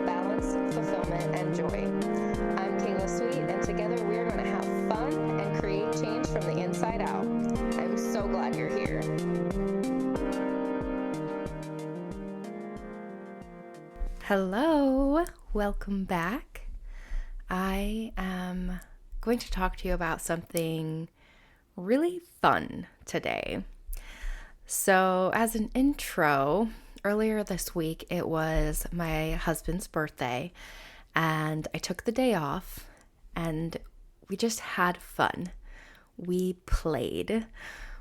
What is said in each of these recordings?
balance, fulfillment, and joy. I'm Kayla Sweet, and together we're going to have fun and create change from the inside out. I'm so glad you're here. Hello, welcome back. I am going to talk to you about something really fun today. So, as an intro, earlier this week it was my husband's birthday, and I took the day off and we just had fun. We played.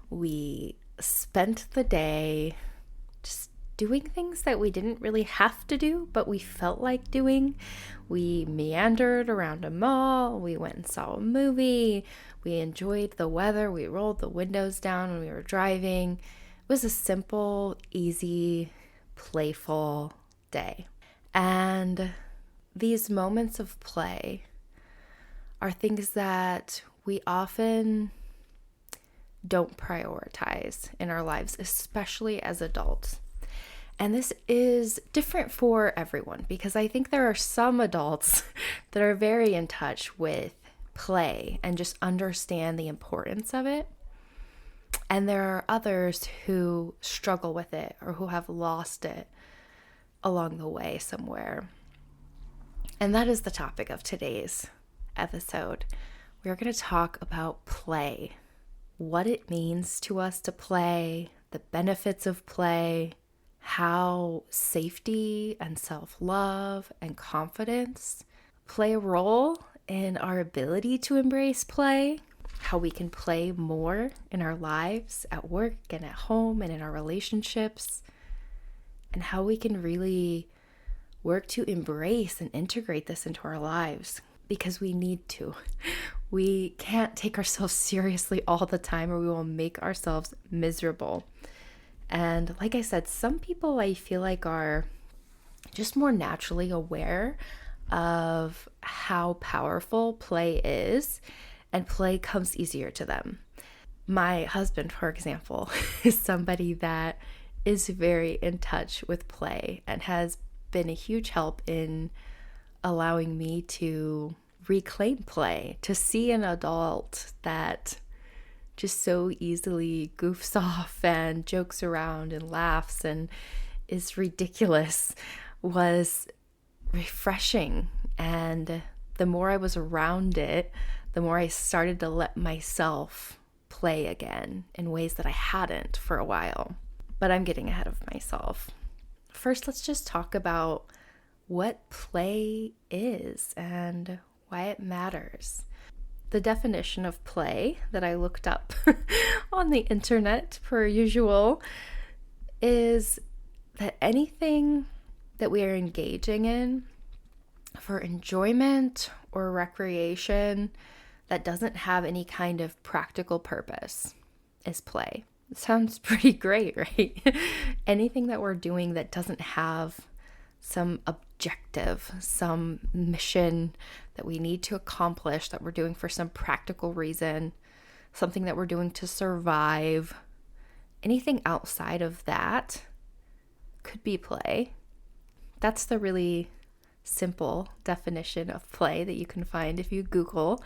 We spent the day just doing things that we didn't really have to do, but we felt like doing. We meandered around a mall. We went and saw a movie. We enjoyed the weather. We rolled the windows down when we were driving. It was a simple, easy, playful day. And these moments of play are things that we often don't prioritize in our lives, especially as adults. And this is different for everyone because I think there are some adults that are very in touch with play and just understand the importance of it. And there are others who struggle with it or who have lost it along the way somewhere. And that is the topic of today's episode. We're going to talk about play, what it means to us to play, the benefits of play, how safety and self-love and confidence play a role in our ability to embrace play, how we can play more in our lives, at work and at home and in our relationships, and how we can really work to embrace and integrate this into our lives because we need to. We can't take ourselves seriously all the time or we will make ourselves miserable. And like I said, some people I feel like are just more naturally aware of how powerful play is, and play comes easier to them. My husband, for example, is somebody that is very in touch with play and has been a huge help in allowing me to reclaim play, to see an adult that just so easily goofs off and jokes around and laughs and is ridiculous was refreshing. And the more I was around it, the more I started to let myself play again in ways that I hadn't for a while. But I'm getting ahead of myself. First, let's just talk about what play is and why it matters. The definition of play that I looked up on the internet, per usual, is that anything that we are engaging in for enjoyment or recreation that doesn't have any kind of practical purpose is play. It sounds pretty great, right? Anything that we're doing that doesn't have some objective, some mission that we need to accomplish, that we're doing for some practical reason, something that we're doing to survive. Anything outside of that could be play. That's the really simple definition of play that you can find if you Google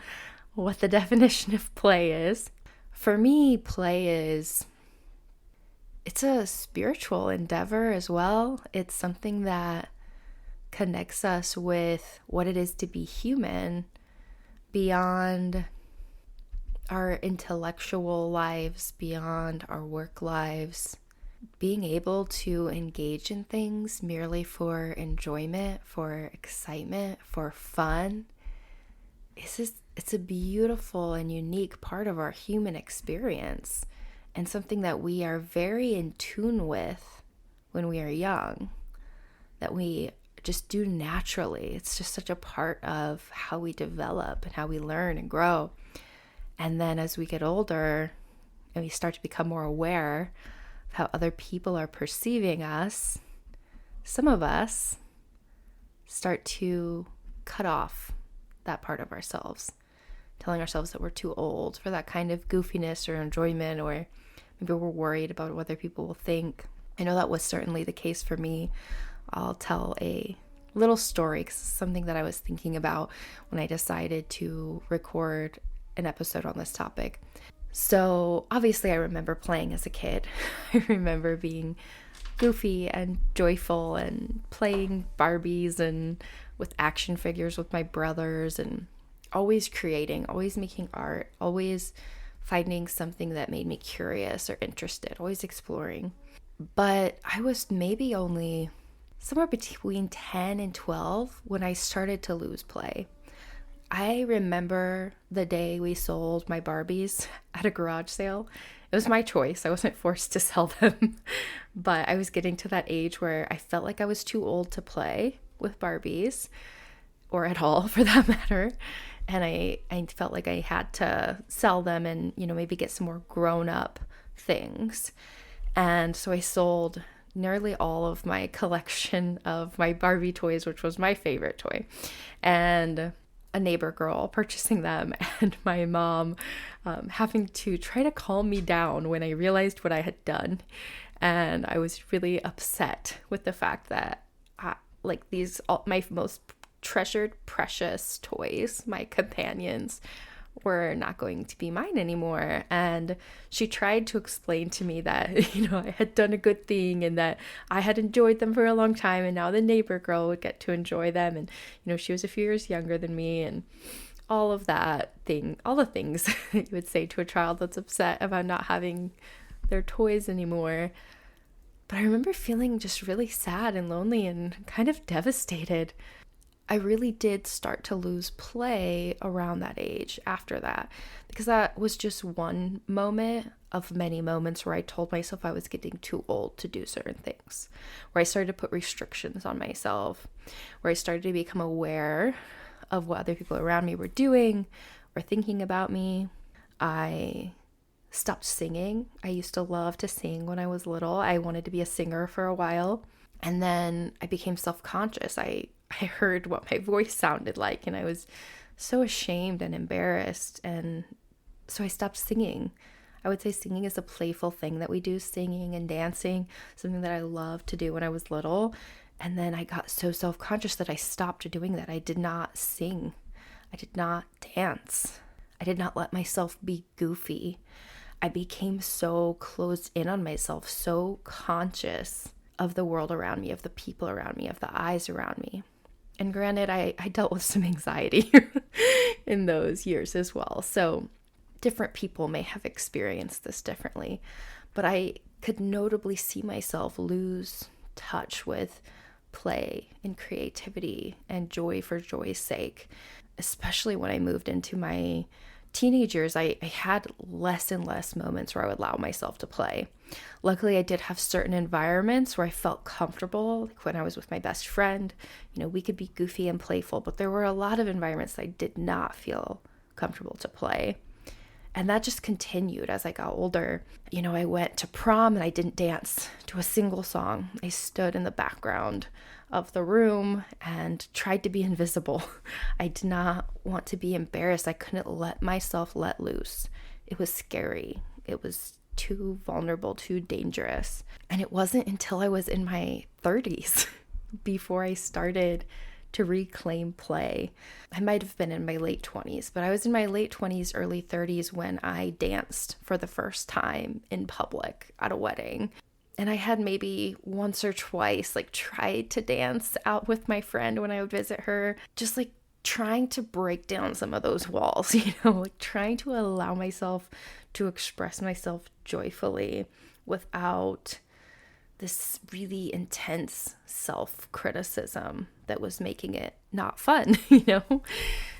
what the definition of play is. For me, play it's a spiritual endeavor as well. It's something that connects us with what it is to be human beyond our intellectual lives, beyond our work lives. Being able to engage in things merely for enjoyment, for excitement, for fun, it's a beautiful and unique part of our human experience, and something that we are very in tune with when we are young, that we just do naturally. It's just such a part of how we develop and how we learn and grow. And then as we get older and we start to become more aware of how other people are perceiving us, some of us start to cut off that part of ourselves, telling ourselves that we're too old for that kind of goofiness or enjoyment, or maybe we're worried about what other people will think. I know that was certainly the case for me. I'll tell a little story, because it's something that I was thinking about when I decided to record an episode on this topic. So obviously I remember playing as a kid. I remember being goofy and joyful and playing Barbies and with action figures with my brothers, and always creating, always making art, always finding something that made me curious or interested, always exploring. But I was maybe only somewhere between 10 and 12 when I started to lose play. I remember the day we sold my Barbies at a garage sale. It was my choice. I wasn't forced to sell them. But I was getting to that age where I felt like I was too old to play with Barbies, or at all for that matter. And I felt like I had to sell them and, maybe get some more grown up things. And so I sold nearly all of my collection of my Barbie toys, which was my favorite toy. And a neighbor girl purchasing them, and my mom having to try to calm me down when I realized what I had done. And I was really upset with the fact that my most treasured, precious toys, my companions, were not going to be mine anymore. And she tried to explain to me that, I had done a good thing and that I had enjoyed them for a long time, and now the neighbor girl would get to enjoy them. And, she was a few years younger than me, and all of that thing, all the things that you would say to a child that's upset about not having their toys anymore. But I remember feeling just really sad and lonely and kind of devastated. I really did start to lose play around that age after that, because that was just one moment of many moments where I told myself I was getting too old to do certain things, where I started to put restrictions on myself, where I started to become aware of what other people around me were doing or thinking about me. I stopped singing. I used to love to sing when I was little. I wanted to be a singer for a while. And then I became self-conscious. I heard what my voice sounded like, and I was so ashamed and embarrassed. And so I stopped singing. I would say singing is a playful thing that we do, singing and dancing, something that I loved to do when I was little. And then I got so self-conscious that I stopped doing that. I did not sing. I did not dance. I did not let myself be goofy. I became so closed in on myself, so conscious of the world around me, of the people around me, of the eyes around me. And granted, I dealt with some anxiety in those years as well. So different people may have experienced this differently. But I could notably see myself lose touch with play and creativity and joy for joy's sake, especially when I moved into my teenage years. I had less and less moments where I would allow myself to play. Luckily, I did have certain environments where I felt comfortable, like when I was with my best friend. We could be goofy and playful, but there were a lot of environments that I did not feel comfortable to play. And that just continued as I got older. I went to prom and I didn't dance to a single song. I stood in the background of the room and tried to be invisible. I did not want to be embarrassed. I couldn't let myself let loose. It was scary. It was too vulnerable, too dangerous. And it wasn't until I was in my 30s before I started to reclaim play. I might have been in my late 20s, but I was in my late 20s, early 30s when I danced for the first time in public at a wedding. And I had maybe once or twice tried to dance out with my friend when I would visit her, just trying to break down some of those walls, trying to allow myself to express myself joyfully without this really intense self-criticism that was making it not fun,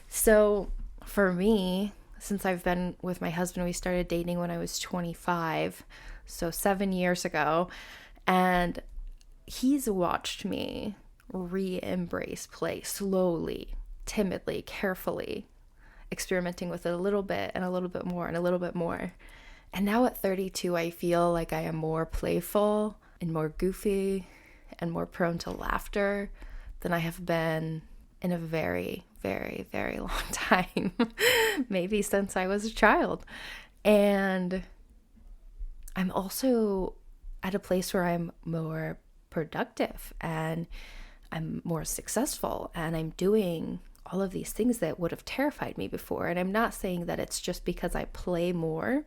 So for me, since I've been with my husband, we started dating when I was 25, so 7 years ago, and he's watched me re-embrace play slowly, timidly, carefully, experimenting with it a little bit and a little bit more and a little bit more. And now at 32, I feel like I am more playful and more goofy and more prone to laughter than I have been in a very, very, very long time, maybe since I was a child. And I'm also at a place where I'm more productive and I'm more successful and I'm doing all of these things that would have terrified me before. And I'm not saying that it's just because I play more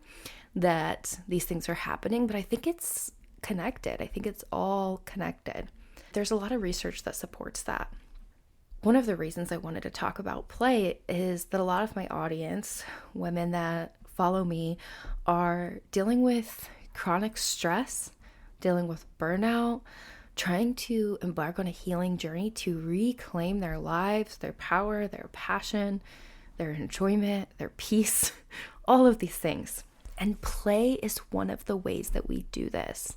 that these things are happening, but I think it's connected. I think it's all connected. There's a lot of research that supports that. One of the reasons I wanted to talk about play is that a lot of my audience, women that follow me, are dealing with chronic stress, dealing with burnout, trying to embark on a healing journey to reclaim their lives, their power, their passion, their enjoyment, their peace, all of these things. And play is one of the ways that we do this.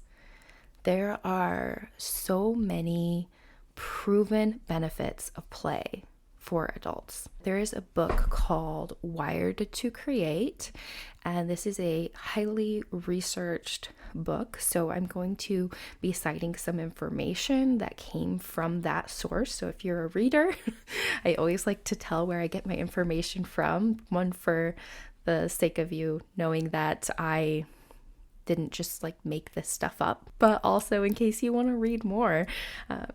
There are so many proven benefits of play for adults. There is a book called Wired to Create, and this is a highly researched book. So I'm going to be citing some information that came from that source. So if you're a reader, I always like to tell where I get my information from. One, for the sake of you knowing that I didn't just make this stuff up, but also in case you want to read more.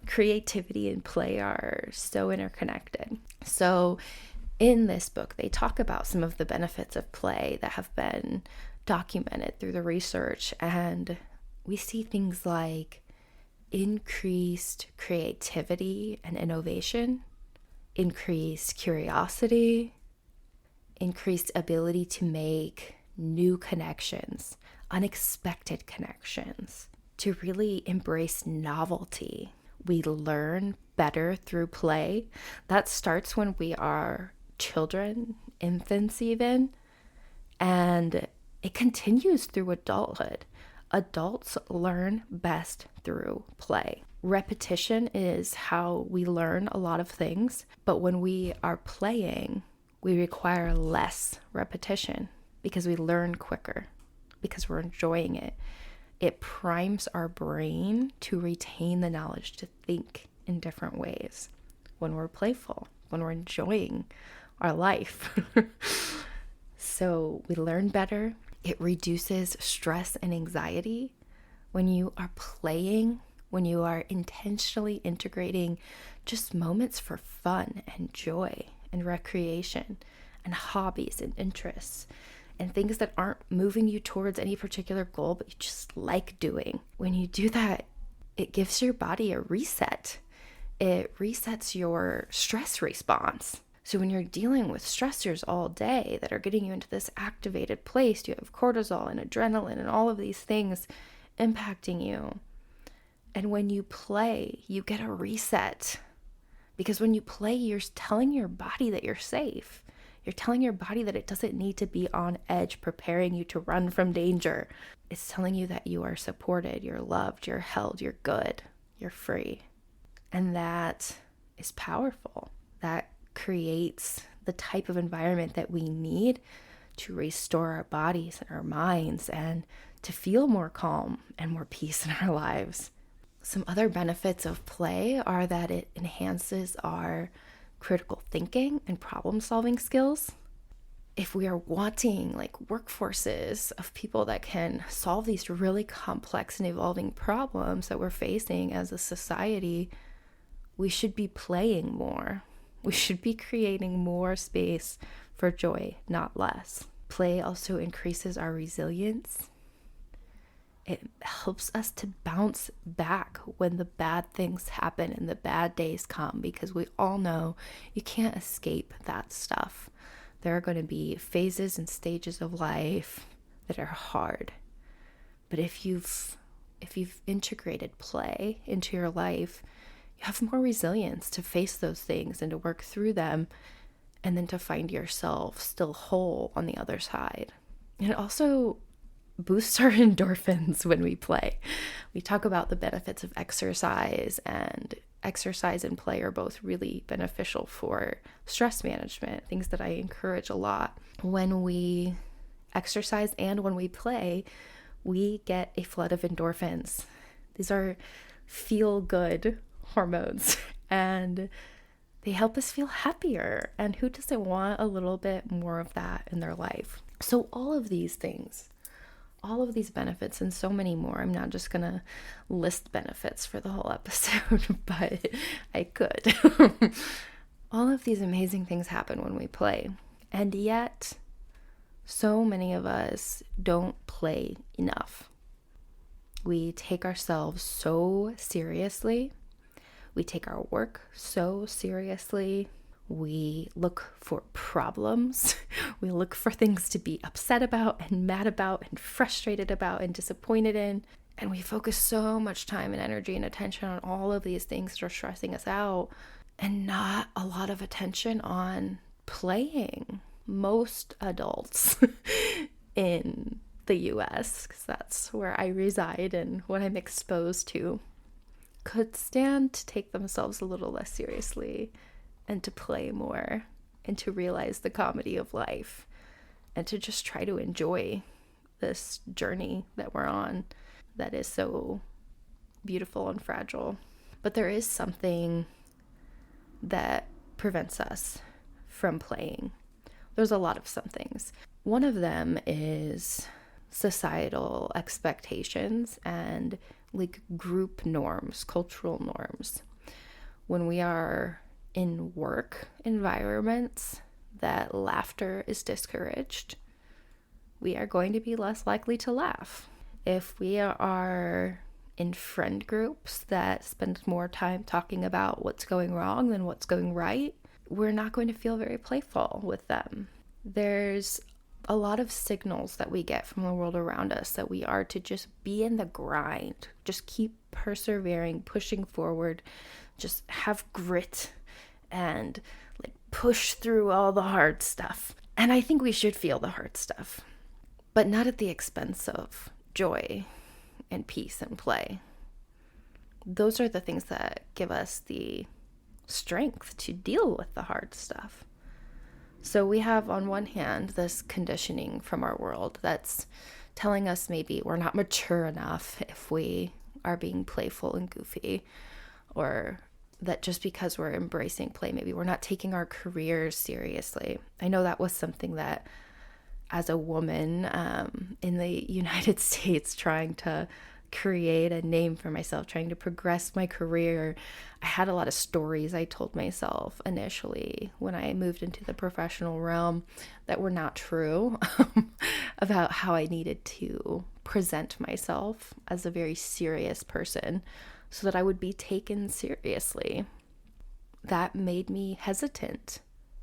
Creativity and play are so interconnected. So in this book, they talk about some of the benefits of play that have been documented through the research, and we see things like increased creativity and innovation, increased curiosity, increased ability to make new connections, unexpected connections, to really embrace novelty. We learn better through play. That starts when we are children, infants even, and it continues through adulthood. Adults learn best through play. Repetition is how we learn a lot of things, but when we are playing, we require less repetition because we learn quicker, because we're enjoying it. It primes our brain to retain the knowledge, to think in different ways when we're playful, when we're enjoying our life. So we learn better. It reduces stress and anxiety. When you are playing, when you are intentionally integrating just moments for fun and joy and recreation and hobbies and interests and things that aren't moving you towards any particular goal, but you just like doing. When you do that, it gives your body a reset. It resets your stress response. So when you're dealing with stressors all day that are getting you into this activated place, you have cortisol and adrenaline and all of these things impacting you. And when you play, you get a reset. Because when you play, you're telling your body that you're safe. You're telling your body that it doesn't need to be on edge, preparing you to run from danger. It's telling you that you are supported, you're loved, you're held, you're good, you're free. And that is powerful. That creates the type of environment that we need to restore our bodies and our minds and to feel more calm and more peace in our lives. Some other benefits of play are that it enhances our critical thinking and problem-solving skills. If we are wanting workforces of people that can solve these really complex and evolving problems that we're facing as a society, we should be playing more. We should be creating more space for joy, not less. Play also increases our resilience. It helps us to bounce back when the bad things happen and the bad days come, because we all know you can't escape that stuff. There are going to be phases and stages of life that are hard. But if you've integrated play into your life, you have more resilience to face those things and to work through them, and then to find yourself still whole on the other side. And it also boosts our endorphins when we play. We talk about the benefits of exercise, and exercise and play are both really beneficial for stress management, things that I encourage a lot. When we exercise and when we play, we get a flood of endorphins. These are feel-good hormones, and they help us feel happier. And who doesn't want a little bit more of that in their life? So all of these things all of these benefits and so many more. I'm not just gonna list benefits for the whole episode, but I could. All of these amazing things happen when we play, and yet so many of us don't play enough. We take ourselves so seriously. We take our work so seriously. We look for problems. We look for things to be upset about and mad about and frustrated about and disappointed in. And we focus so much time and energy and attention on all of these things that are stressing us out, and not a lot of attention on playing. Most adults in the US, because that's where I reside and what I'm exposed to, could stand to take themselves a little less seriously and to play more and to realize the comedy of life and to just try to enjoy this journey that we're on that is so beautiful and fragile. But there is something that prevents us from playing. There's a lot of some things. One of them is societal expectations and like group norms, cultural norms. When we are in work environments that laughter is discouraged, we are going to be less likely to laugh. If we are in friend groups that spend more time talking about what's going wrong than what's going right, we're not going to feel very playful with them. There's a lot of signals that we get from the world around us that we are to just be in the grind, just keep persevering, pushing forward, just have grit and like push through all the hard stuff. And I think we should feel the hard stuff, but not at the expense of joy and peace and play. Those are the things that give us the strength to deal with the hard stuff. So we have on one hand this conditioning from our world that's telling us maybe we're not mature enough if we are being playful and goofy, or that just because we're embracing play, maybe we're not taking our careers seriously. I know that was something that as a woman in the United States, trying to create a name for myself, trying to progress my career, I had a lot of stories I told myself initially when I moved into the professional realm that were not true about how I needed to present myself as a very serious person so that I would be taken seriously. That made me hesitant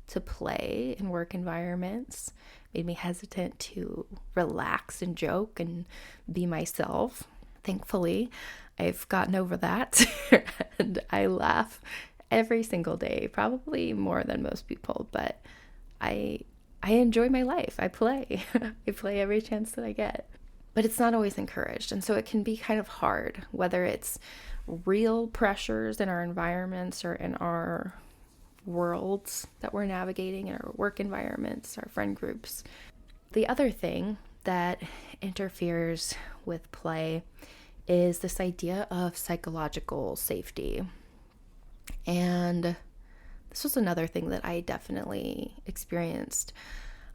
to play in work environments, made me hesitant to relax and joke and be myself. Thankfully, I've gotten over that and I laugh every single day, probably more than most people, but I enjoy my life. I play. I play every chance that I get. But it's not always encouraged, and so it can be kind of hard, whether it's real pressures in our environments or in our worlds that we're navigating, in our work environments, our friend groups. The other thing that interferes with play is this idea of psychological safety. And this was another thing that I definitely experienced.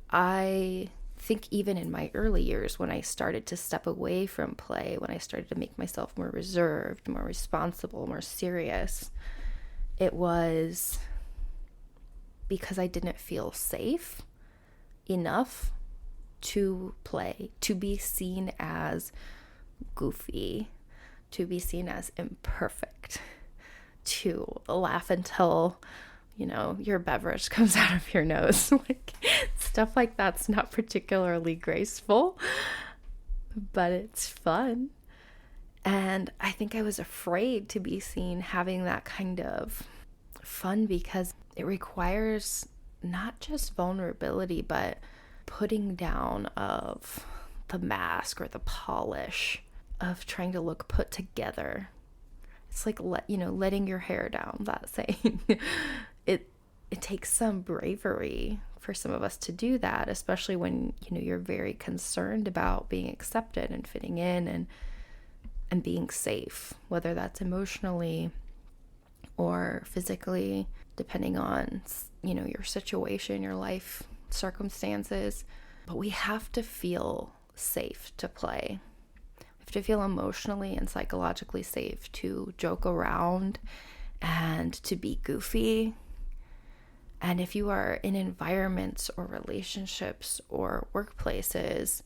I think even in my early years, when I started to step away from play, when I started to make myself more reserved, more responsible, more serious, it was because I didn't feel safe enough to play, to be seen as goofy, to be seen as imperfect, to laugh until, your beverage comes out of your nose. Like, stuff like that's not particularly graceful, but it's fun. And I think I was afraid to be seen having that kind of fun because it requires not just vulnerability, but putting down of the mask or the polish of trying to look put together. It's like, letting your hair down, that saying. It takes some bravery for some of us to do that, especially when, you're very concerned about being accepted and fitting in and being safe, whether that's emotionally or physically, depending on, your situation, your life circumstances. But we have to feel safe to play. We have to feel emotionally and psychologically safe to joke around and to be goofy. And if you are in environments or relationships or workplaces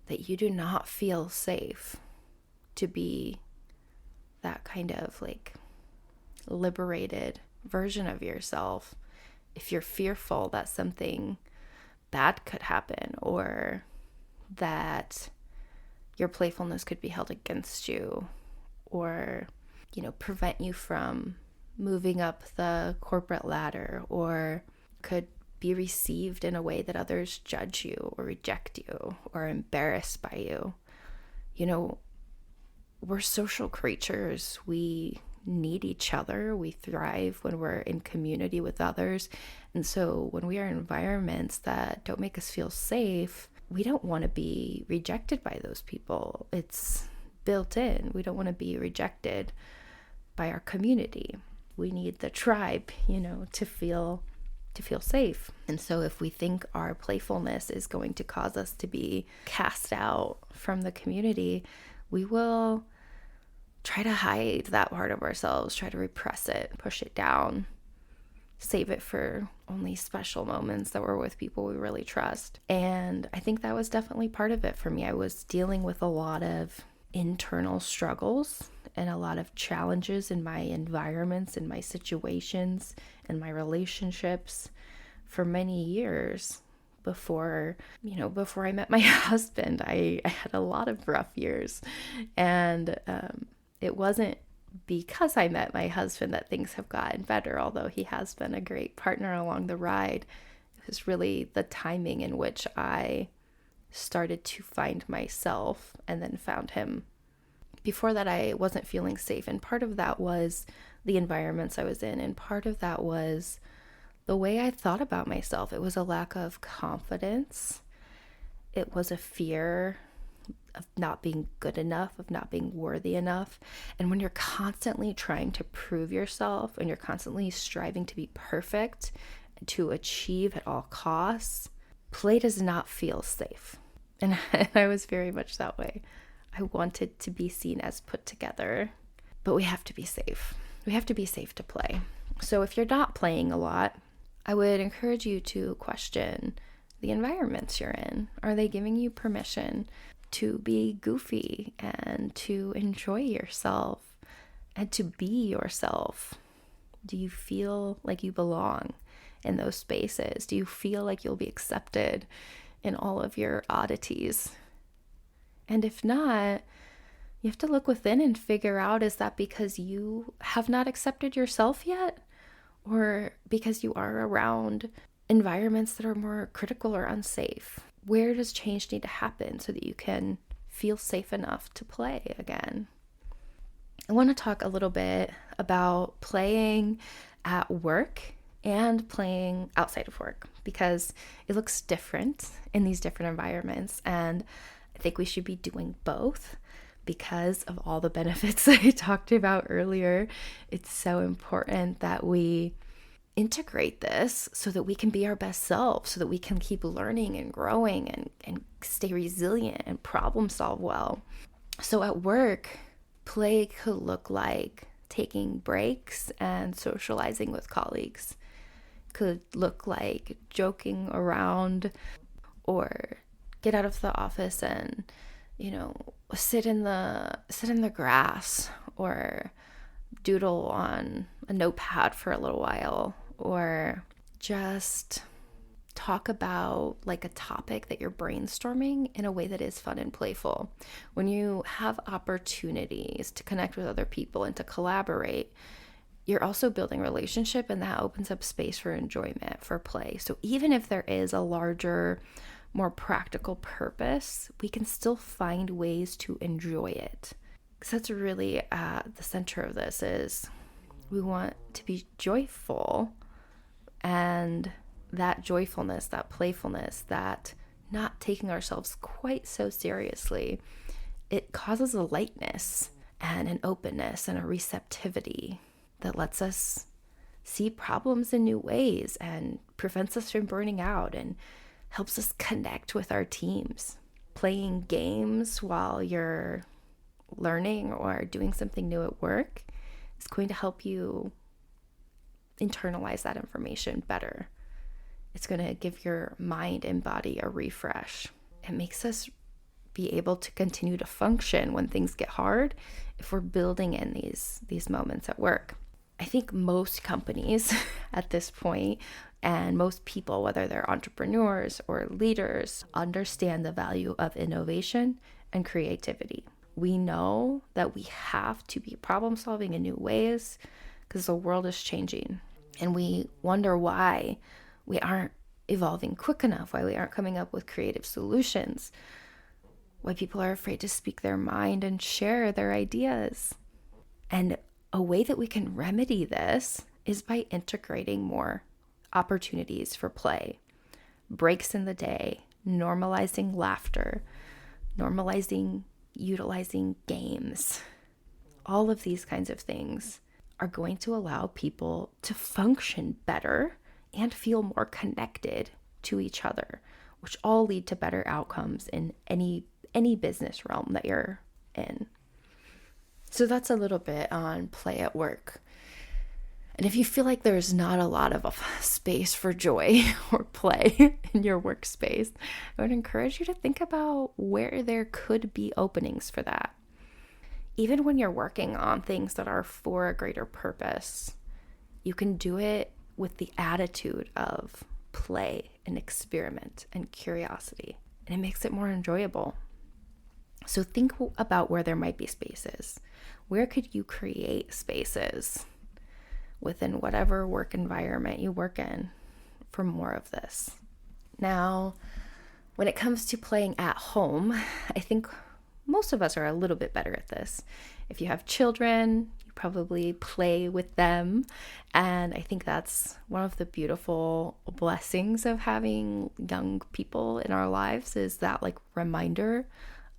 that you do not feel safe to be that kind of like liberated version of yourself, if you're fearful that something bad could happen or that your playfulness could be held against you or, prevent you from moving up the corporate ladder or could be received in a way that others judge you or reject you or are embarrassed by you. We're social creatures. We need each other. We thrive when we're in community with others. And so when we are in environments that don't make us feel safe, we don't want to be rejected by those people. It's built in. We don't want to be rejected by our community. We need the tribe, to feel safe. And so if we think our playfulness is going to cause us to be cast out from the community, we will try to hide that part of ourselves, try to repress it, push it down, save it for only special moments that we're with people we really trust. And I think that was definitely part of it for me. I was dealing with a lot of internal struggles and a lot of challenges in my environments, in my situations, in my relationships for many years before I met my husband. I had a lot of rough years, and it wasn't because I met my husband that things have gotten better, although he has been a great partner along the ride. It was really the timing in which I started to find myself and then found him. Before that, I wasn't feeling safe, and part of that was the environments I was in, and part of that was the way I thought about myself. It was a lack of confidence. It was a fear of not being good enough, of not being worthy enough. And when you're constantly trying to prove yourself and you're constantly striving to be perfect and to achieve at all costs, play does not feel safe. And I was very much that way. I wanted to be seen as put together, but we have to be safe. We have to be safe to play. So if you're not playing a lot, I would encourage you to question the environments you're in. Are they giving you permission to be goofy and to enjoy yourself and to be yourself? Do you feel like you belong in those spaces? Do you feel like you'll be accepted in all of your oddities? And if not, you have to look within and figure out, is that because you have not accepted yourself yet? Or because you are around environments that are more critical or unsafe? Where does change need to happen so that you can feel safe enough to play again? I want to talk a little bit about playing at work and playing outside of work, because it looks different in these different environments. And I think we should be doing both because of all the benefits that I talked about earlier. It's so important that we integrate this so that we can be our best selves, so that we can keep learning and growing and stay resilient and problem solve well. So at work, play could look like taking breaks and socializing with colleagues. Could look like joking around, or get out of the office and, sit in the grass, or doodle on a notepad for a little while, or just talk about like a topic that you're brainstorming in a way that is fun and playful. When you have opportunities to connect with other people and to collaborate, you're also building relationship, and that opens up space for enjoyment, for play. So even if there is a larger, more practical purpose, we can still find ways to enjoy it. Because that's really at the center of this, is we want to be joyful, and that joyfulness, that playfulness, that not taking ourselves quite so seriously, it causes a lightness and an openness and a receptivity that lets us see problems in new ways and prevents us from burning out and helps us connect with our teams. playing games while you're learning or doing something new at work is going to help you internalize that information better. It's going to give your mind and body a refresh. It makes us be able to continue to function when things get hard if we're building in these moments at work. I think most companies at this point and most people, whether they're entrepreneurs or leaders, understand the value of innovation and creativity. We know that we have to be problem solving in new ways because the world is changing. And we wonder why we aren't evolving quick enough, why we aren't coming up with creative solutions, why people are afraid to speak their mind and share their ideas. And a way that we can remedy this is by integrating more opportunities for play, breaks in the day, normalizing laughter, normalizing utilizing games. All of these kinds of things are going to allow people to function better and feel more connected to each other, which all lead to better outcomes in any business realm that you're in. So that's a little bit on play at work. And if you feel like there's not a lot of space for joy or play in your workspace, I would encourage you to think about where there could be openings for that. Even when you're working on things that are for a greater purpose, you can do it with the attitude of play and experiment and curiosity, and it makes it more enjoyable. So think about where there might be spaces. Where could you create spaces within whatever work environment you work in for more of this? Now, when it comes to playing at home, I think most of us are a little bit better at this. If you have children, you probably play with them. And I think that's one of the beautiful blessings of having young people in our lives, is that like reminder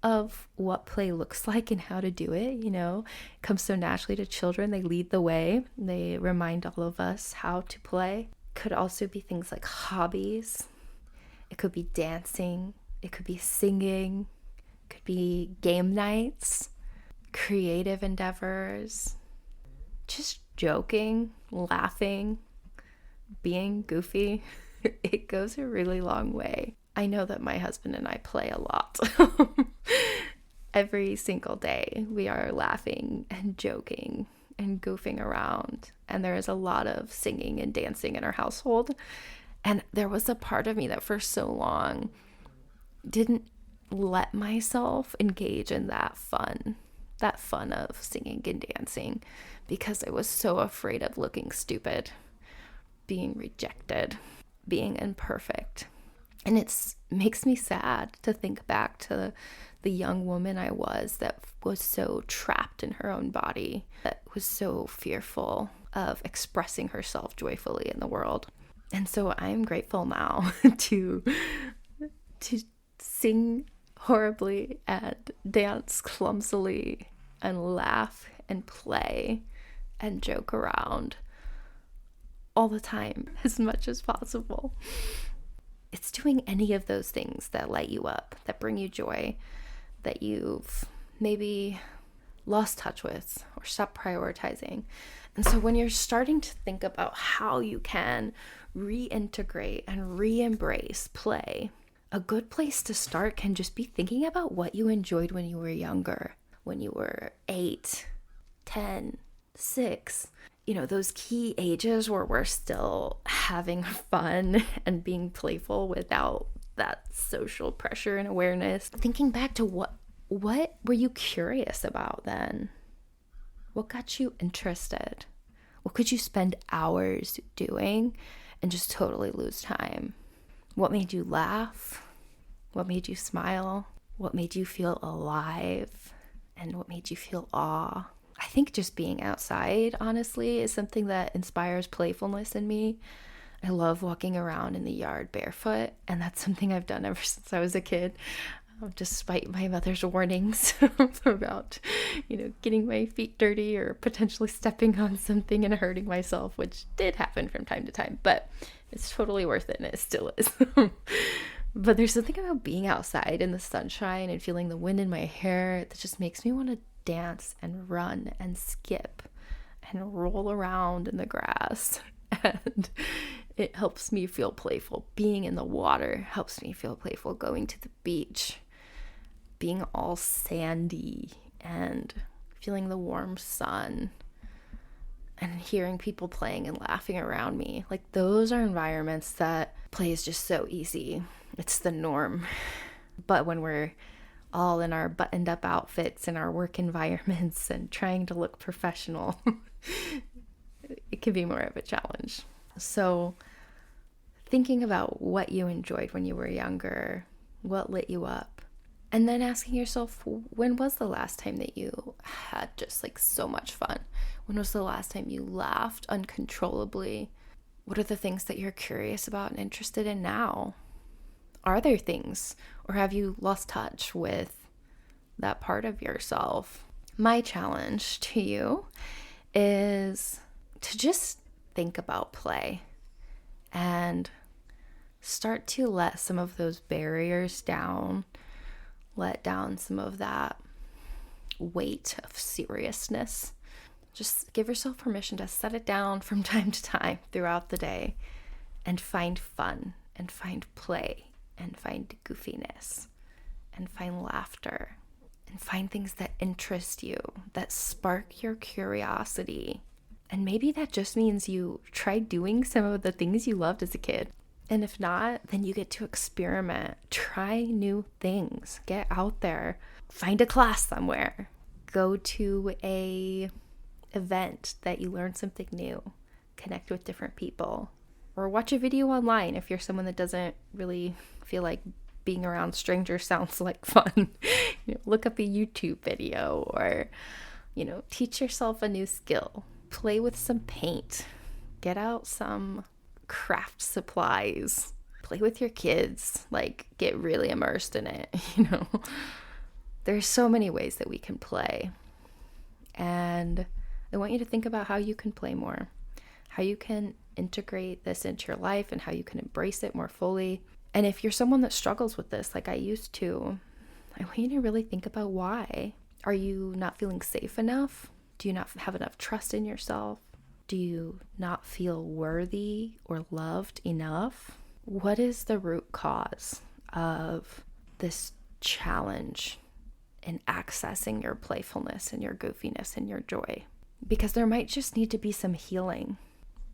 of what play looks like and how to do it. You know, it comes so naturally to children. They lead the way. They remind all of us how to play. Could also be things like hobbies. It could be dancing. It could be singing. It could be game nights, creative endeavors, just joking, laughing, being goofy. It goes a really long way. I know that my husband and I play a lot. Every single day we are laughing and joking and goofing around. And there is a lot of singing and dancing in our household. And there was a part of me that for so long didn't let myself engage in that fun of singing and dancing, because I was so afraid of looking stupid, being rejected, being imperfect. And it makes me sad to think back to the young woman I was that was so trapped in her own body, that was so fearful of expressing herself joyfully in the world. And so I'm grateful now to sing horribly and dance clumsily and laugh and play and joke around all the time as much as possible. It's doing any of those things that light you up, that bring you joy, that you've maybe lost touch with or stopped prioritizing. And so when you're starting to think about how you can reintegrate and re-embrace play, a good place to start can just be thinking about what you enjoyed when you were younger, when you were 8, 10, 6. You know, those key ages where we're still having fun and being playful without that social pressure and awareness. Thinking back to what were you curious about then? What got you interested? What could you spend hours doing and just totally lose time? What made you laugh? What made you smile? What made you feel alive? And what made you feel awe? I think just being outside, honestly, is something that inspires playfulness in me. I love walking around in the yard barefoot, and that's something I've done ever since I was a kid, despite my mother's warnings about, getting my feet dirty or potentially stepping on something and hurting myself, which did happen from time to time, but it's totally worth it, and it still is. But there's something about being outside in the sunshine and feeling the wind in my hair that just makes me want to dance and run and skip and roll around in the grass. And it helps me feel playful. Being in the water helps me feel playful. Going to the beach, being all sandy and feeling the warm sun and hearing people playing and laughing around me. Like, those are environments that play is just so easy. It's the norm. But when we're all in our buttoned up outfits in our work environments and trying to look professional, it can be more of a challenge. So thinking about what you enjoyed when you were younger, what lit you up, and then asking yourself, when was the last time that you had just like so much fun? When was the last time you laughed uncontrollably? What are the things that you're curious about and interested in now? Are there things, or have you lost touch with that part of yourself? My challenge to you is to just think about play and start to let some of those barriers down, let down some of that weight of seriousness. Just give yourself permission to set it down from time to time throughout the day and find fun and find play and find goofiness and find laughter and find things that interest you, that spark your curiosity. And maybe that just means you try doing some of the things you loved as a kid. And if not, then you get to experiment, try new things, get out there, find a class somewhere, go to a event that you learn something new, connect with different people, or watch a video online if you're someone that doesn't really feel like being around strangers sounds like fun. Look up a YouTube video, or teach yourself a new skill. Play with some paint. Get out some craft supplies. Play with your kids. Like, get really immersed in it. There's so many ways that we can play. And I want you to think about how you can play more, how you can integrate this into your life and how you can embrace it more fully. And if you're someone that struggles with this, like I used to, I want you to really think about why. Are you not feeling safe enough? Do you not have enough trust in yourself? Do you not feel worthy or loved enough? What is the root cause of this challenge in accessing your playfulness and your goofiness and your joy? Because there might just need to be some healing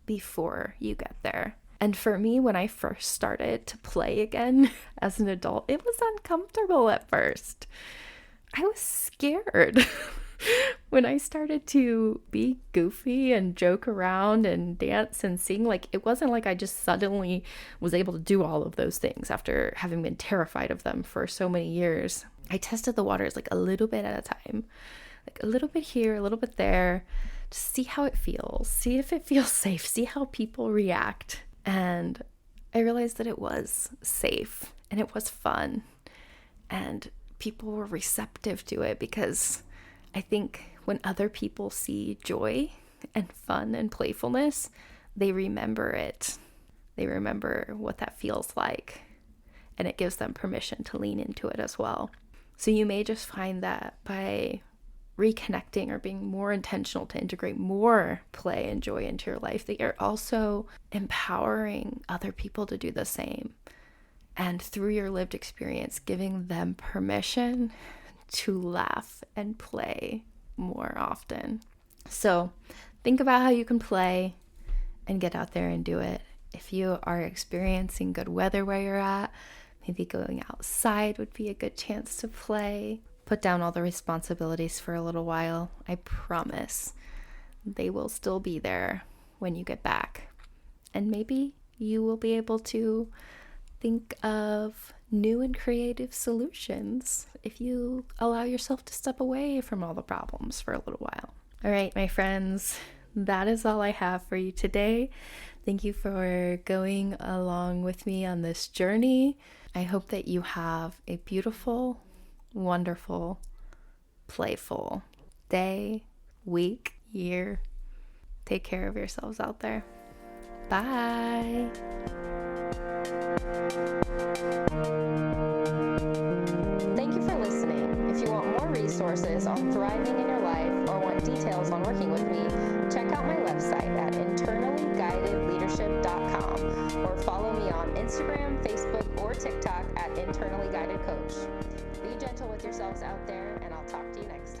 before you get there. And for me, when I first started to play again as an adult, it was uncomfortable at first. I was scared. When I started to be goofy and joke around and dance and sing, like, it wasn't like I just suddenly was able to do all of those things after having been terrified of them for so many years. I tested the waters like a little bit at a time, like a little bit here, a little bit there, to see how it feels, see if it feels safe, see how people react. And I realized that it was safe and it was fun and people were receptive to it, because I think when other people see joy and fun and playfulness, they remember it. They remember what that feels like, and it gives them permission to lean into it as well. So you may just find that by reconnecting or being more intentional to integrate more play and joy into your life, that you're also empowering other people to do the same. And through your lived experience, giving them permission to laugh and play more often. So think about how you can play and get out there and do it. If you are experiencing good weather where you're at, maybe going outside would be a good chance to play. Put down all the responsibilities for a little while. I promise they will still be there when you get back. And maybe you will be able to think of new and creative solutions if you allow yourself to step away from all the problems for a little while. All right, my friends, that is all I have for you today. Thank you for going along with me on this journey. I hope that you have a beautiful, wonderful, playful day, week, year. Take care of yourselves out there. Bye. resources on thriving in your life or want details on working with me, check out my website at internallyguidedleadership.com or follow me on Instagram, Facebook, or TikTok at Internally Guided Coach. Be gentle with yourselves out there, and I'll talk to you next time.